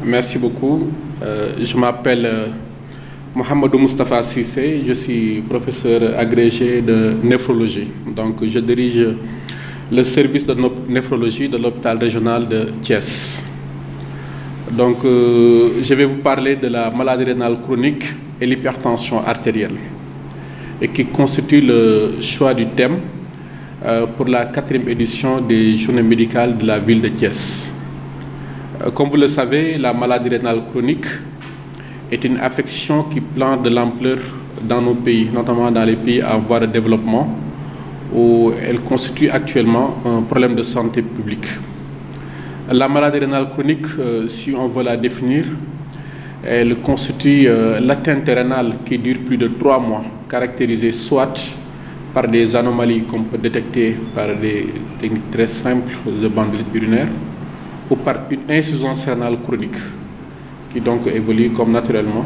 Merci beaucoup. Je m'appelle Mohamedou Moustapha Cissé, je suis professeur agrégé de néphrologie. Donc, je dirige le service de néphrologie de l'hôpital régional de Thiès. Donc, je vais vous parler de la maladie rénale chronique et l'hypertension artérielle, et qui constitue le choix du thème pour la 4e édition des journées médicales de la ville de Thiès. Comme vous le savez, la maladie rénale chronique est une affection qui prend de l'ampleur dans nos pays, notamment dans les pays en voie de développement, où elle constitue actuellement un problème de santé publique. La maladie rénale chronique, si on veut la définir, elle constitue l'atteinte rénale qui dure plus de 3 mois, caractérisée soit par des anomalies qu'on peut détecter par des techniques très simples de bandelyse urinaire, ou par une insuffisance rénale chronique, qui donc évolue comme naturellement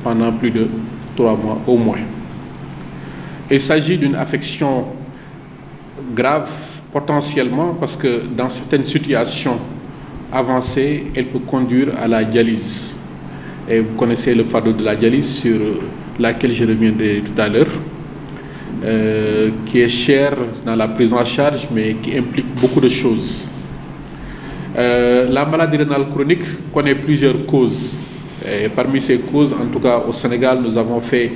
pendant plus de 3 mois au moins. Il s'agit d'une affection grave potentiellement parce que dans certaines situations avancées, elle peut conduire à la dialyse. Et vous connaissez le fardeau de la dialyse sur laquelle je reviendrai tout à l'heure, qui est cher dans la prise en charge mais qui implique beaucoup de choses. La maladie rénale chronique connaît plusieurs causes. Et parmi ces causes, en tout cas au Sénégal, nous avons fait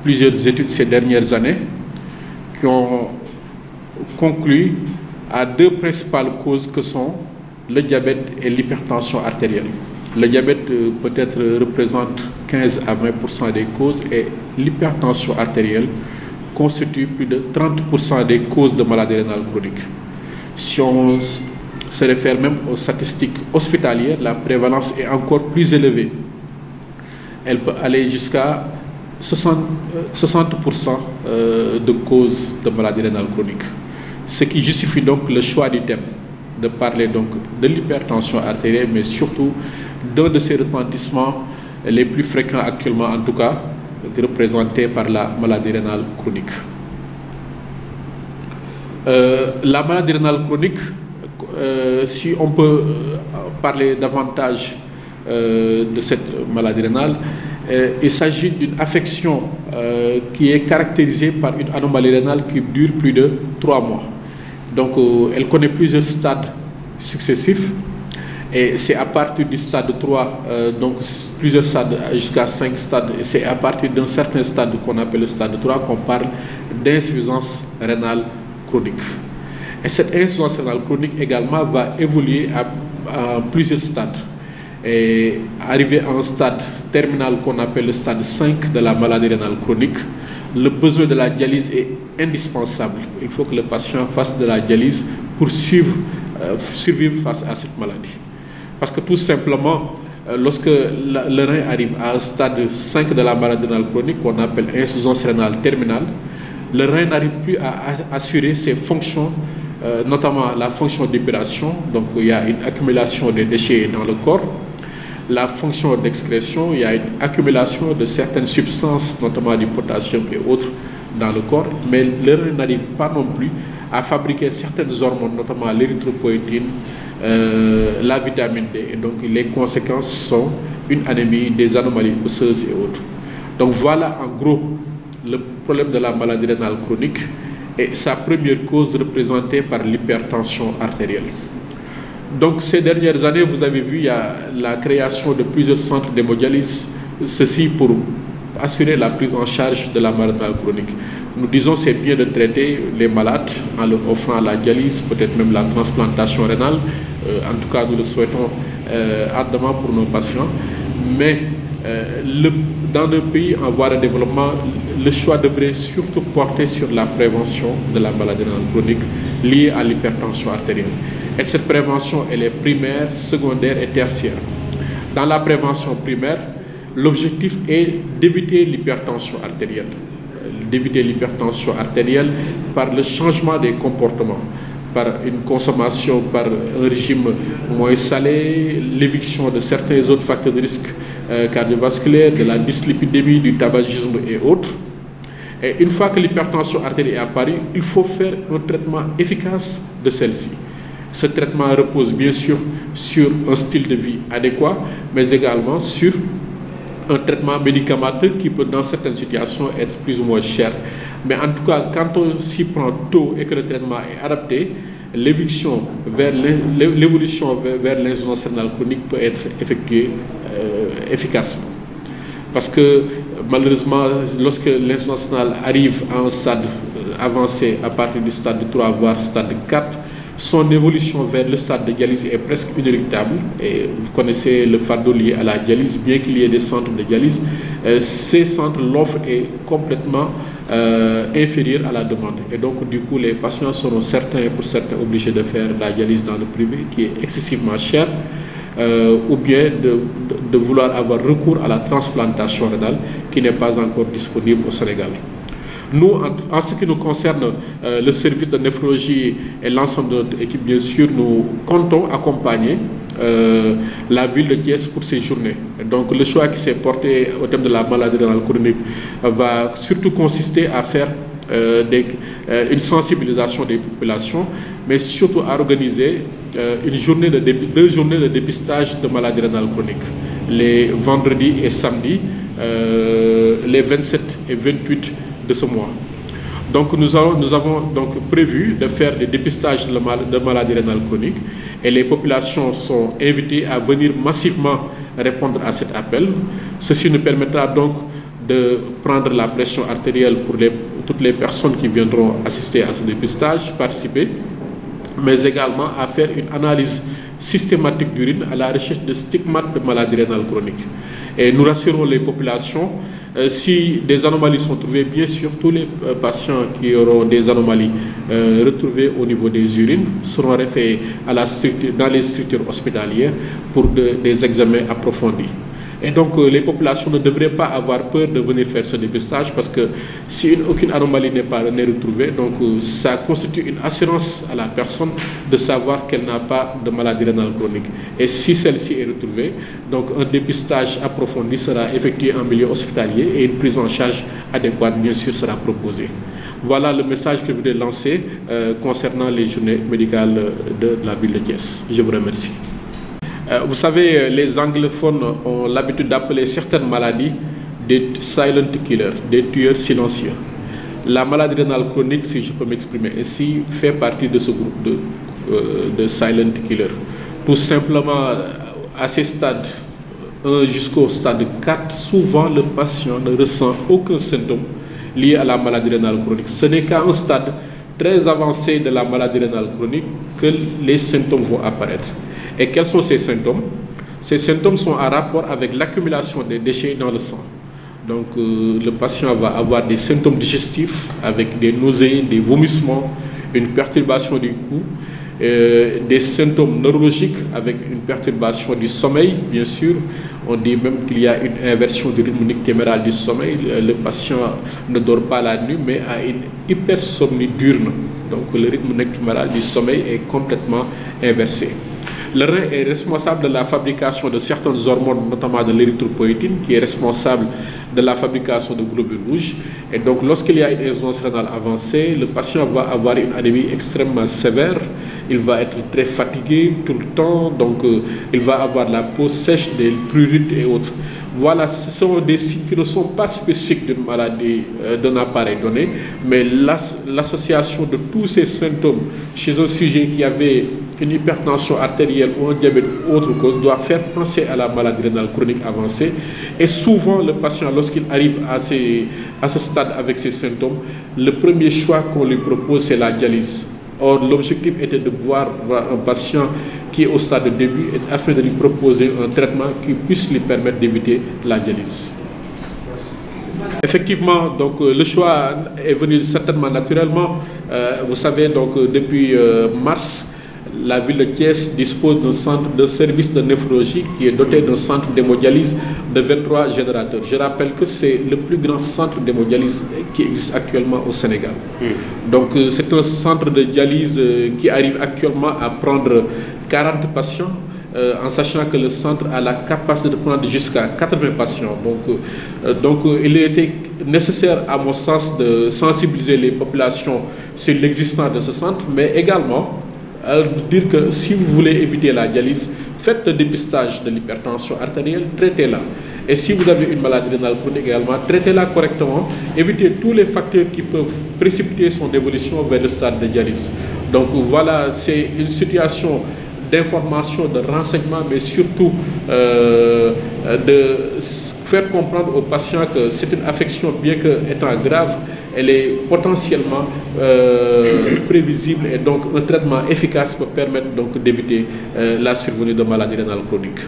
plusieurs études ces dernières années qui ont conclu à 2 principales causes que sont le diabète et l'hypertension artérielle. Le diabète peut-être représente 15 à 20% des causes et l'hypertension artérielle constitue plus de 30% des causes de maladie rénale chronique. Si on se réfère même aux statistiques hospitalières, la prévalence est encore plus élevée. Elle peut aller jusqu'à 60% de causes de maladie rénale chronique. Ce qui justifie donc le choix du thème, de parler donc de l'hypertension artérielle, mais surtout d'un de ces retentissements les plus fréquents actuellement, en tout cas, représentés par la maladie rénale chronique. La maladie rénale chronique, si on peut parler davantage de cette maladie rénale, il s'agit d'une affection qui est caractérisée par une anomalie rénale qui dure plus de 3 mois. Donc, elle connaît plusieurs stades successifs, et c'est à partir du stade 3, donc plusieurs stades jusqu'à 5 stades, et c'est à partir d'un certain stade qu'on appelle le stade 3 qu'on parle d'insuffisance rénale chronique. Et cette insuffisance rénale chronique également va évoluer à plusieurs stades. Et arrivé à un stade terminal qu'on appelle le stade 5 de la maladie rénale chronique, le besoin de la dialyse est indispensable. Il faut que le patient fasse de la dialyse pour survivre face à cette maladie. Parce que tout simplement, lorsque le rein arrive à un stade 5 de la maladie rénale chronique, qu'on appelle insuffisance rénale terminale, le rein n'arrive plus à assurer ses fonctions, notamment la fonction d'épuration. Donc il y a une accumulation des déchets dans le corps. La fonction d'excrétion, il y a une accumulation de certaines substances, notamment du potassium et autres, dans le corps, mais le rein n'arrive pas non plus à fabriquer certaines hormones, notamment l'érythropoïétine, la vitamine D. Et donc les conséquences sont une anémie, des anomalies osseuses et autres. Donc voilà en gros le problème de la maladie rénale chronique et sa première cause représentée par l'hypertension artérielle. Donc ces dernières années, vous avez vu, il y a la création de plusieurs centres d'hémodialyse, ceci pour assurer la prise en charge de la maladie rénale chronique. Nous disons c'est bien de traiter les malades en leur offrant la dialyse, peut-être même la transplantation rénale. En tout cas, nous le souhaitons ardemment pour nos patients. Mais dans nos pays en voie de développement, le choix devrait surtout porter sur la prévention de la maladie rénale chronique liée à l'hypertension artérielle. Et cette prévention, elle est primaire, secondaire et tertiaire. Dans la prévention primaire, l'objectif est d'éviter l'hypertension artérielle. D'éviter l'hypertension artérielle par le changement des comportements, par une consommation, par un régime moins salé, l'éviction de certains autres facteurs de risque cardiovasculaire, de la dyslipidémie, du tabagisme et autres. Et une fois que l'hypertension artérielle est apparue, il faut faire un traitement efficace de celle-ci. Ce traitement repose bien sûr sur un style de vie adéquat, mais également sur un traitement médicamenteux qui peut dans certaines situations être plus ou moins cher. Mais en tout cas, quand on s'y prend tôt et que le traitement est adapté, l'évolution vers l'insuffisance rénale chronique peut être effectuée efficacement. Parce que malheureusement, lorsque l'insuffisance rénale arrive à un stade avancé, à partir du stade 3 voire stade 4, son évolution vers le stade de dialyse est presque inéluctable. Et vous connaissez le fardeau lié à la dialyse, bien qu'il y ait des centres de dialyse, ces centres, l'offre est complètement inférieure à la demande. Et donc, du coup, les patients seront pour certains obligés de faire la dialyse dans le privé, qui est excessivement cher, ou bien de vouloir avoir recours à la transplantation rénale, qui n'est pas encore disponible au Sénégal. Nous, en ce qui nous concerne, le service de néphrologie et l'ensemble de notre équipe, bien sûr, nous comptons accompagner la ville de Thiès pour ces journées. Donc, le choix qui s'est porté au thème de la maladie rénale chronique va surtout consister à faire une sensibilisation des populations, mais surtout à organiser deux journées de dépistage de maladie rénale chronique, les vendredis et samedis, les 27 et 28 de ce mois. Donc nous avons donc prévu de faire des dépistages de maladies rénales chroniques et les populations sont invitées à venir massivement répondre à cet appel. Ceci nous permettra donc de prendre la pression artérielle pour toutes les personnes qui viendront assister à ce dépistage, participer, mais également à faire une analyse systématique d'urine à la recherche de stigmates de maladies rénales chroniques. Et nous rassurons les populations, si des anomalies sont trouvées, bien sûr, tous les patients qui auront des anomalies retrouvées au niveau des urines seront référés dans les structures hospitalières pour des examens approfondis. Et donc, les populations ne devraient pas avoir peur de venir faire ce dépistage parce que si aucune anomalie n'est retrouvée, donc ça constitue une assurance à la personne de savoir qu'elle n'a pas de maladie rénale chronique. Et si celle-ci est retrouvée, donc un dépistage approfondi sera effectué en milieu hospitalier et une prise en charge adéquate, bien sûr, sera proposée. Voilà le message que je voulais lancer concernant les journées médicales de la ville de Thiès. Je vous remercie. Vous savez, les anglophones ont l'habitude d'appeler certaines maladies des silent killers, des tueurs silencieux. La maladie rénale chronique, si je peux m'exprimer ainsi, fait partie de ce groupe de silent killers. Tout simplement, à ces stades 1 jusqu'au stade 4, souvent le patient ne ressent aucun symptôme lié à la maladie rénale chronique. Ce n'est qu'à un stade très avancé de la maladie rénale chronique que les symptômes vont apparaître. Et quels sont ces symptômes? Ces symptômes sont en rapport avec l'accumulation des déchets dans le sang. Donc le patient va avoir des symptômes digestifs avec des nausées, des vomissements, une perturbation du cou, des symptômes neurologiques avec une perturbation du sommeil, bien sûr. On dit même qu'il y a une inversion du rythme nictéméral du sommeil. Le patient ne dort pas la nuit, mais a une hypersomnie diurne. Donc le rythme nictéméral du sommeil est complètement inversé. Le rein est responsable de la fabrication de certaines hormones, notamment de l'érythropoïétine, qui est responsable de la fabrication de globules rouges. Et donc, lorsqu'il y a une insuffisance rénale avancée, le patient va avoir une anémie extrêmement sévère. Il va être très fatigué tout le temps. Donc, il va avoir la peau sèche, des prurites et autres. Voilà, ce sont des signes qui ne sont pas spécifiques d'une maladie, d'un appareil donné, mais l'association de tous ces symptômes chez un sujet qui avait une hypertension artérielle ou un diabète ou autre cause doit faire penser à la maladie rénale chronique avancée. Et souvent, le patient, lorsqu'il arrive à ce stade avec ces symptômes, le premier choix qu'on lui propose, c'est la dialyse. Or, l'objectif était de voir un patient qui est au stade de début afin de lui proposer un traitement qui puisse lui permettre d'éviter la dialyse. Effectivement, donc, le choix est venu certainement naturellement. Vous savez, donc, depuis mars, la ville de Thiès dispose d'un centre de service de néphrologie qui est doté d'un centre d'hémodialyse de 23 générateurs. Je rappelle que c'est le plus grand centre d'hémodialyse qui existe actuellement au Sénégal. Donc c'est un centre de dialyse qui arrive actuellement à prendre 40 patients, en sachant que le centre a la capacité de prendre jusqu'à 80 patients. Donc il était nécessaire, à mon sens, de sensibiliser les populations sur l'existence de ce centre, mais également dire que si vous voulez éviter la dialyse, faites le dépistage de l'hypertension artérielle, traitez-la. Et si vous avez une maladie rénale chronique également, traitez-la correctement, évitez tous les facteurs qui peuvent précipiter son évolution vers le stade de dialyse. Donc voilà, c'est une situation d'information, de renseignement, mais surtout de faire comprendre aux patients que c'est une affection, bien qu'étant grave, elle est potentiellement prévisible, et donc un traitement efficace peut permettre donc d'éviter la survenue de maladies rénales chroniques.